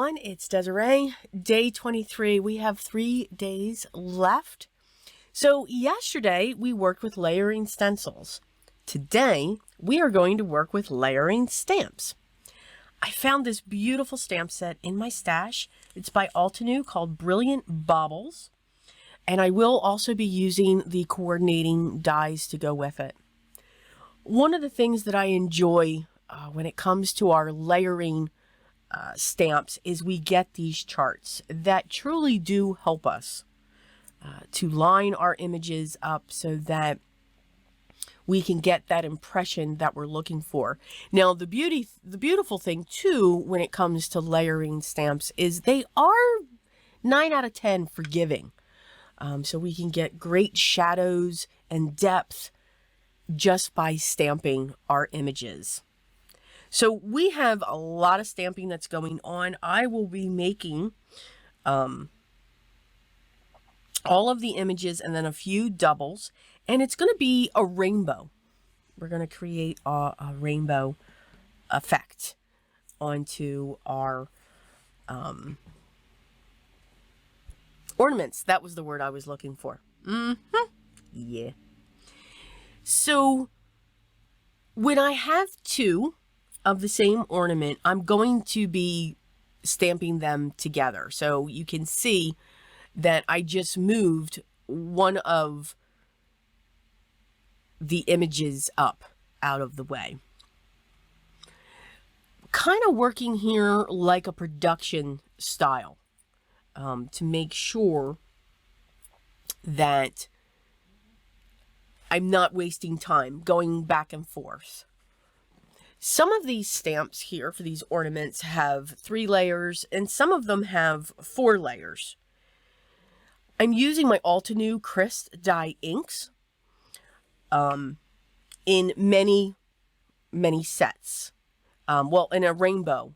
everyone, it's Desiree. Day 23. We have 3 days left. So yesterday we worked with layering stencils. Today we are going to work with layering stamps. I found this beautiful stamp set in my stash. It's by Altenew called Brilliant Baubles. And I will also be using the coordinating dies to go with it. One of the things that I enjoy when it comes to our layering stamps is we get these charts that truly do help us to line our images up so that we can get that impression that we're looking for. Now, the beautiful thing too when it comes to layering stamps is they are 9 out of 10 forgiving. So we can get great shadows and depth just by stamping our images. So we have a lot of stamping that's going on. I will be making all of the images and then a few doubles, and it's going to be a rainbow. We're going to create a rainbow effect onto our ornaments. That was the word I was looking for. Yeah. So when I have two of the same ornament, I'm going to be stamping them together. So you can see that I just moved one of the images up out of the way. Kind of working here like a production style to make sure that I'm not wasting time going back and forth. Some of these stamps here for these ornaments have 3 layers and some of them have 4 layers. I'm using my Altenew Crisp dye inks in many sets. Well, in a rainbow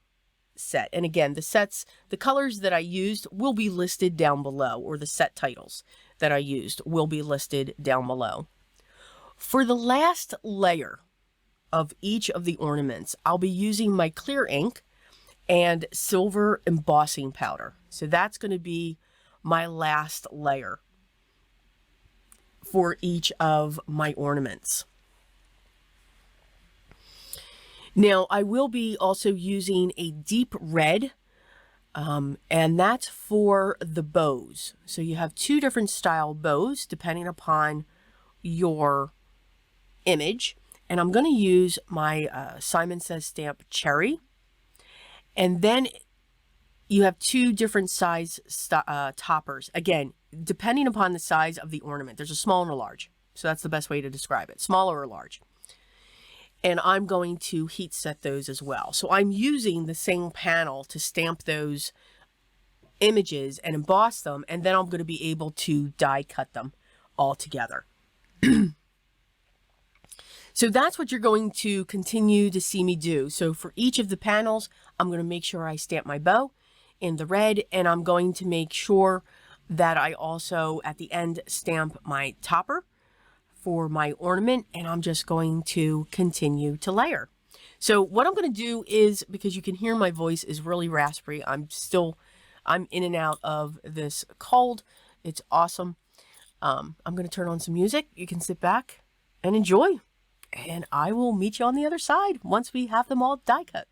set. And again, the colors that I used will be listed down below, or the set titles that I used will be listed down below. For the last layer of each of the ornaments, I'll be using my clear ink and silver embossing powder. So that's going to be my last layer for each of my ornaments. Now, I will be also using a deep red, and that's for the bows. So you have 2 different style bows depending upon your image. And I'm going to use my Simon Says stamp Cherry. And then you have 2 different size toppers. Again, depending upon the size of the ornament. There's a small and a large. So that's the best way to describe it. Small or large. And I'm going to heat set those as well. So I'm using the same panel to stamp those images and emboss them. And then I'm going to be able to die cut them all together. So that's what you're going to continue to see me do. So for each of the panels, I'm going to make sure I stamp my bow in the red, and I'm going to make sure that I also at the end stamp my topper for my ornament, and I'm just going to continue to layer. So what I'm going to do is, because you can hear my voice is really raspy, I'm in and out of this cold. It's awesome. I'm going to turn on some music. You can sit back and enjoy. And I will meet you on the other side once we have them all die cut.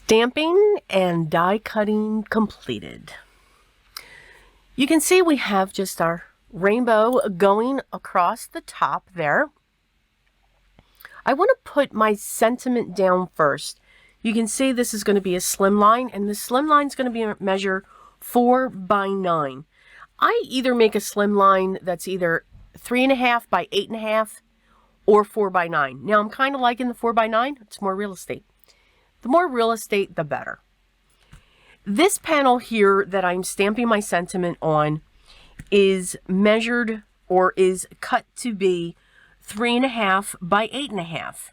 Stamping and die cutting completed. You can see we have just our rainbow going across the top there. I want to put my sentiment down first. You can see this is going to be a slimline, and the slimline is going to be measure 4 by 9. I either make a slimline that's either 3.5 by 8.5 or 4 by 9. Now I'm kind of liking the 4 by 9. It's more real estate. The more real estate, the better. This panel here that I'm stamping my sentiment on is measured or is cut to be 3.5 by 8.5.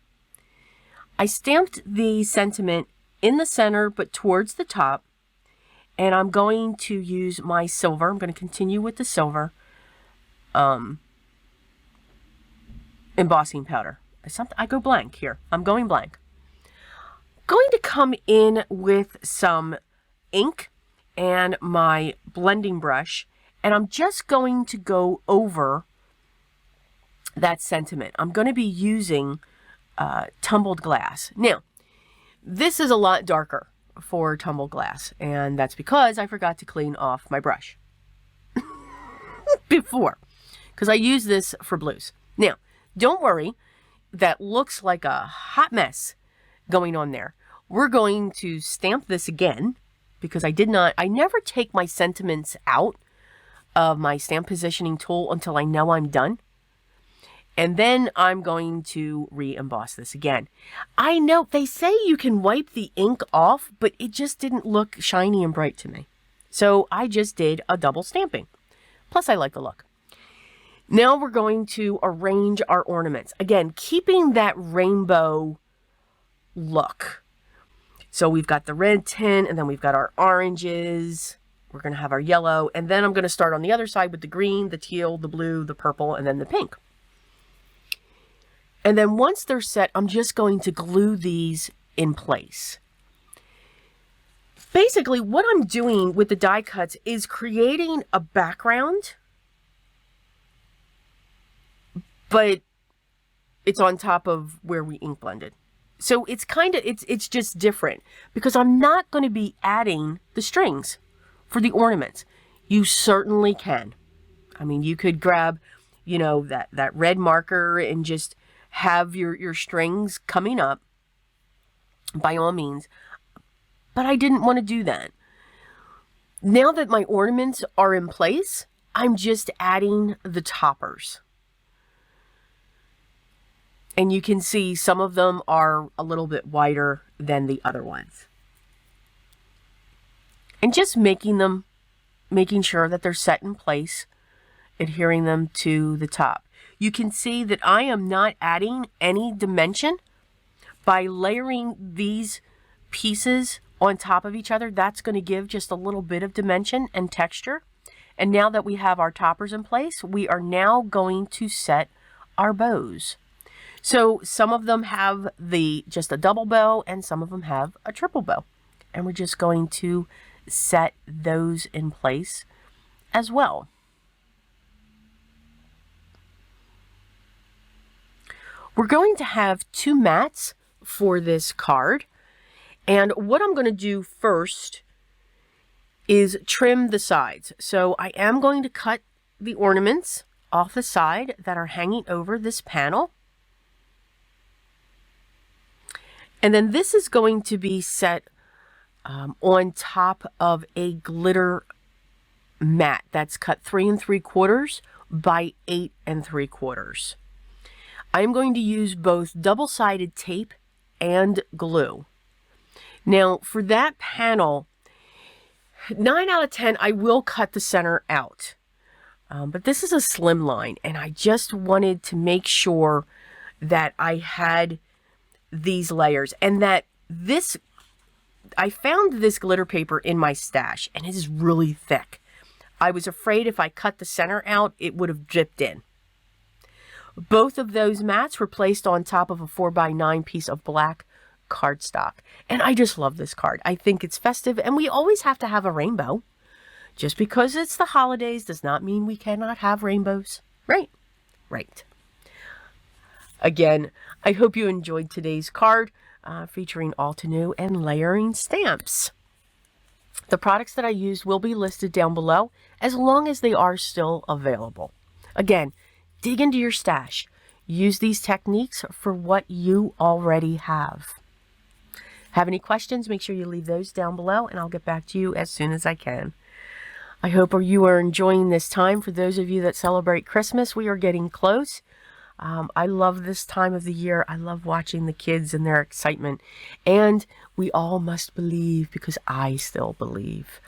I stamped the sentiment in the center but towards the top, and I'm going to use my silver. I'm going to continue with the silver embossing powder. I go blank here. I'm going blank. Going to come in with some ink and my blending brush, and I'm just going to go over that sentiment. I'm going to be using tumbled glass. Now, this is a lot darker for tumbled glass, and that's because I forgot to clean off my brush before, because I use this for blues. Now, don't worry, that looks like a hot mess going on there. We're going to stamp this again, because I never take my sentiments out of my stamp positioning tool until I know I'm done. And then I'm going to re-emboss this again. I know they say you can wipe the ink off, but it just didn't look shiny and bright to me. So I just did a double stamping. Plus I like the look. Now we're going to arrange our ornaments. Again, keeping that rainbow look. So we've got the red tint, and then we've got our oranges. We're going to have our yellow, and then I'm going to start on the other side with the green, the teal, the blue, the purple, and then the pink. And then once they're set, I'm just going to glue these in place. Basically, what I'm doing with the die cuts is creating a background, but it's on top of where we ink blended. So it's it's just different, because I'm not going to be adding the strings for the ornaments. You certainly can. I mean, you could grab, you know, that red marker and just have your strings coming up, by all means. But I didn't want to do that. Now that my ornaments are in place, I'm just adding the toppers. And you can see some of them are a little bit wider than the other ones. And just making sure that they're set in place, adhering them to the top. You can see that I am not adding any dimension by layering these pieces on top of each other. That's going to give just a little bit of dimension and texture. And now that we have our toppers in place, we are now going to set our bows. So some of them have just a double bow, and some of them have a triple bow. And we're just going to set those in place as well. We're going to have 2 mats for this card. And what I'm going to do first is trim the sides. So I am going to cut the ornaments off the side that are hanging over this panel. And then this is going to be set on top of a glitter mat that's cut 3 3/4 by 8 3/4. I'm going to use both double-sided tape and glue. Now for that panel, 9 out of 10, I will cut the center out. But this is a slimline, and I just wanted to make sure that I had these layers, and that I found this glitter paper in my stash, and it is really thick. I was afraid if I cut the center out, it would have dripped in. Both of those mats were placed on top of a 4 by 9 piece of black cardstock. And I just love this card. I think it's festive, and we always have to have a rainbow. Just because it's the holidays does not mean we cannot have rainbows. Right? Right. Again, I hope you enjoyed today's card. featuring Altenew and layering stamps. The products that I used will be listed down below as long as they are still available. Again, dig into your stash. Use these techniques for what you already have. Have any questions? Make sure you leave those down below and I'll get back to you as soon as I can. I hope you are enjoying this time. For those of you that celebrate Christmas, we are getting close. I love this time of the year. I love watching the kids and their excitement. And we all must believe, because I still believe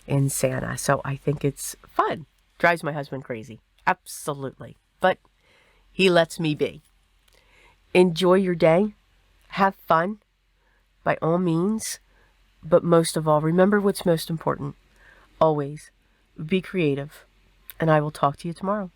in Santa. So I think it's fun. Drives my husband crazy. Absolutely. But he lets me be. Enjoy your day. Have fun by all means. But most of all, remember what's most important. Always be creative. And I will talk to you tomorrow.